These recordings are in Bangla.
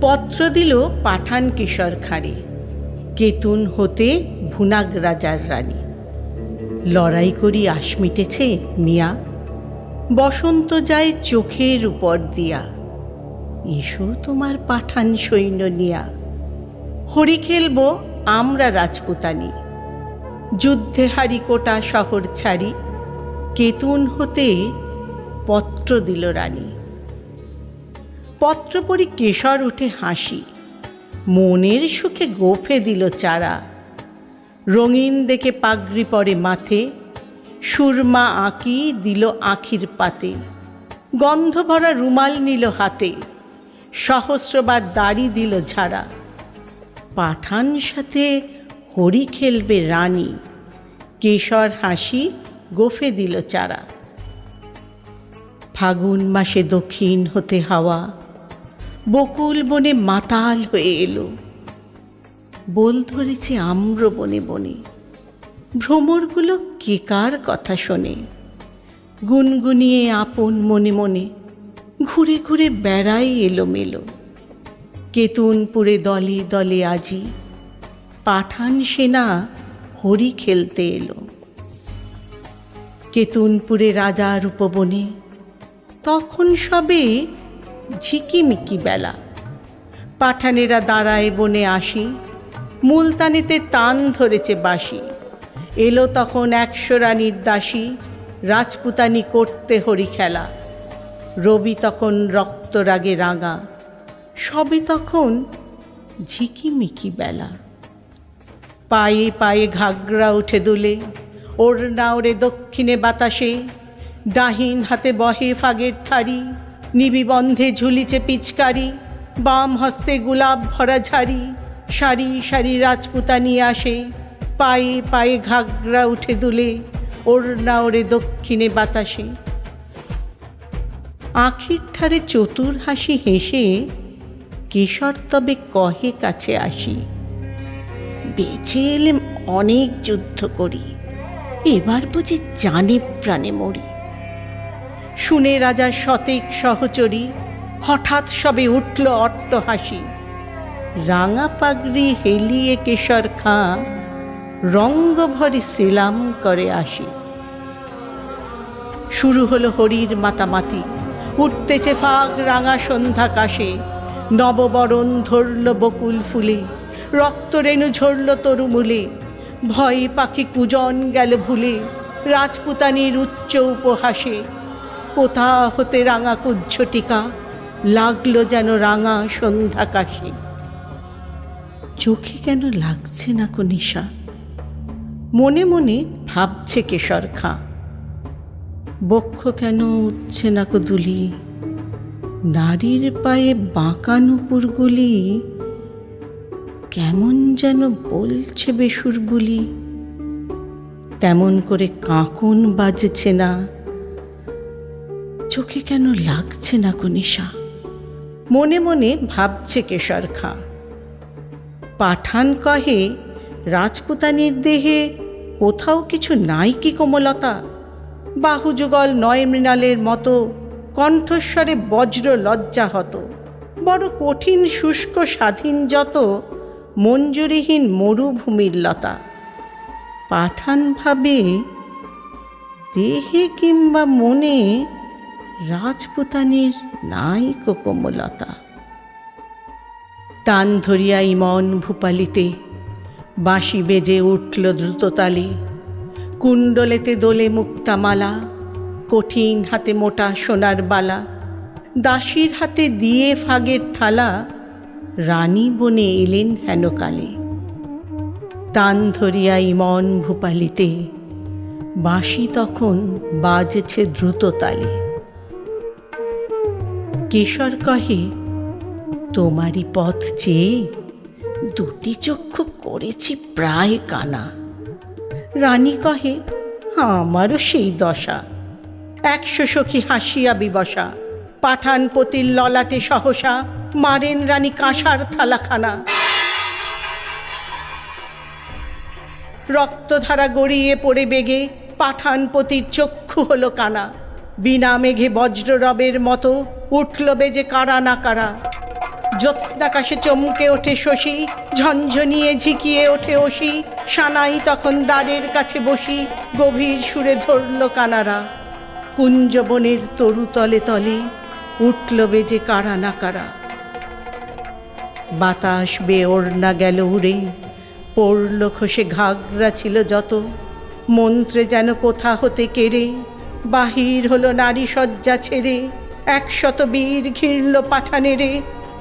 পত্র দিল পাঠান কিশোর খাঁড়ে, কেতুন হতে ভুনাগ রাজার রানী। লড়াই করি আশ মিটেছে মিয়া, বসন্ত যায় চোখের উপর দিয়া। এসো তোমার পাঠান সৈন্য নিয়া, হরি খেলব আমরা রাজপুতানি। যুদ্ধে হারি কোটা শহর ছাড়ি, কেতুন হতে পত্র দিল রানী। পত্র পড়ি কেশর উঠে হাসি, মনের সুখে গোফে দিল চারা। রঙিন দেখে পাগড়ি পরে মাথে, সুরমা আঁকি দিল আঁখির পাতে। গন্ধ ভরা রুমাল নিল হাতে, সহস্রবার দাড়ি দিল ঝাড়া। পাঠান সাথে হরি খেলবে রানী, কেশর হাসি গোফে দিল চারা। ফাগুন মাসে দক্ষিণ হতে হাওয়া, বকুল বনে মাতাল হয়ে এলো। বোল ধরেছে আম্র বনে বনে, ভ্রমরগুলো কে কার কথা শোনে। গুনগুনিয়ে আপন মনে মনে, ঘুরে ঘুরে বেড়াই এলোমেলো। কেতুনপুরে দলে দলে আজি, পাঠান সেনা হরি খেলতে এলো। কেতুনপুরে রাজার উপবনে, তখন সবে ঝিকিমিকি বেলা। পাঠানেরা দাঁড়ায় বনে আসি, মুলতানিতে তান ধরেছে বাঁশি। এলো তখন 100 রানীর দাসী, রাজপুতানি করতে হরি খেলা। রবি তখন রক্তরাগে রাঙা, সবে তখন ঝিকিমিকি বেলা। পায়ে পায়ে ঘাগরা উঠে দুলে, ওড়না ওড়ে দক্ষিণে বাতাসে। ডাহিন হাতে বহে ফাগের থারি, নিবিবন্ধে ঝুলিছে পিচকারি। বাম হস্তে গোলাপ ভরা ঝাড়ি, সারি সারি রাজপুতানি আসে। পায়ে পায়ে ঘাগরা উঠে দুলে, ওড়না ওড়ে দক্ষিণে বাতাসে। আখির ঠারে চতুর হাসি হেসে, কেশর তবে কহে কাছে আসি। বেঁচে এলেম অনেক যুদ্ধ করি, এবার বুঝি জানে প্রাণে মরি। শুনে রাজার শতেক সহচরী, হঠাৎ সবে উঠল অট্ট হাসি। রাঙা পাগড়ি হেলিয়ে কেশর খাঁ, রঙ্গ ভরে সেলাম করে আসি। শুরু হলো হরির মাতামাতি, উঠতেছে ফাগ রাঙা সন্ধ্যাকাশে। নববরণ ধরল বকুল ফুলে, রক্তরেণু ঝরল তরুমূলে। ভয়ে পাখি কুজন গেল ভুলে, রাজপুতানির উচ্চ উপহাসে। কোথা হতে রাঙা কুজ্ঝটিকা, লাগলো যেন রাঙা সন্ধ্যাকাশে। চোখে কেন লাগছে না কো নিশা, মনে মনে ভাবছে কেশর খাঁ। বক্ষ কেন উঠছে না কো দুলি, নারীর পায়ে বাঁকা নুপুরগুলি কেমন যেন বলছে বেসুর বুলি। তেমন করে কাঁকন বাজছে না, চোখে কেন লাগছে না কো নিশা, মনে মনে ভাবছে কেশর খাঁ। পাঠান কহে, রাজপুতানির দেহে কোথাও কিছু নাই কি কোমলতা। বাহুযুগল নয় মৃণালের মতো, কণ্ঠস্বরে বজ্র লজ্জা হত। বড় কঠিন শুষ্ক স্বাধীন যত, মঞ্জুরিহীন মরুভূমির লতা। পাঠান ভাবে, দেহে কিংবা মনে রাজপুতানির নাই কো কোমলতা। তান ধরিয়া ইমন ভূপালিতে, বাঁশি বেজে উঠল দ্রুততালে। কুণ্ডলেতে দোলে মুক্তামালা, কঠিন হাতে মোটা সোনার বালা। দাসীর হাতে দিয়ে ফাগের থালা, রানী বনে এলেন হেনকালে। তান ধরিয়া ইমন ভূপালিতে, বাঁশি তখন বাজছে দ্রুততালে। কেশর কহে, তোমারই পথ চেয়ে দুটি চক্ষু করেছি প্রায় কানা। রানী কহে, আমারও সেই দশা। 100 সখী হাসিয়া বিবসা, পাঠান পতির ললাটে সহসা মারেন রানী কাঁসার থালাখানা। রক্তধারা গড়িয়ে পড়ে বেগে, পাঠান পতির চক্ষু হলো কানা। বিনা মেঘে বজ্ররবের মতো উঠল বেজে কারা না কারা। জ্যোৎস্নাকাশে চমকে ওঠে শশী, ঝনঝনিয়ে ঝিকিয়ে ওঠে অসি। সানাই তখন দ্বারের কাছে বসি, গভীর সুরে ধরল কানারা। কুঞ্জবনের তরু তলে তলে উঠল বেজে কারা না কারা। বাতাস বেওড়না গেল উড়ে, পড়ল খসে ঘাগরা ছিল যত। মন্ত্রে যেন কোথা হতে কেড়ে বাহির হলো নারী শয্যা ছেড়ে। 100 বীর ঘিরল পাঠানেরে,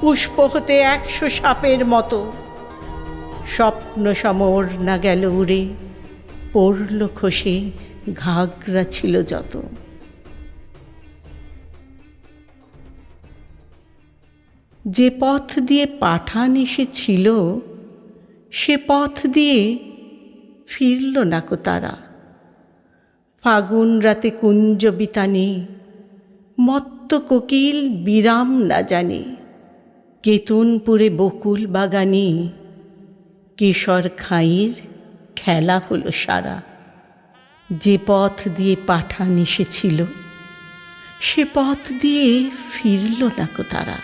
পুষ্প হতে 100 সাপের মতো। স্বপ্ন সমর না গেল উড়ে, পড়ল খসে ঘাগরা ছিল যত। যে পথ দিয়ে পাঠান এসেছিল, সে পথ দিয়ে ফিরল না কো তারা। ফাগুন রাতে কুঞ্জ বিতানে, মত্ত কোকিল বিরাম না জানে। কেতুনপুরে বকুল বাগানে, কেশর খাঁইয়ের খেলা হলো সারা। যে পথ দিয়ে পাঠান এসেছিল, সে পথ দিয়ে ফিরল না কো তারা।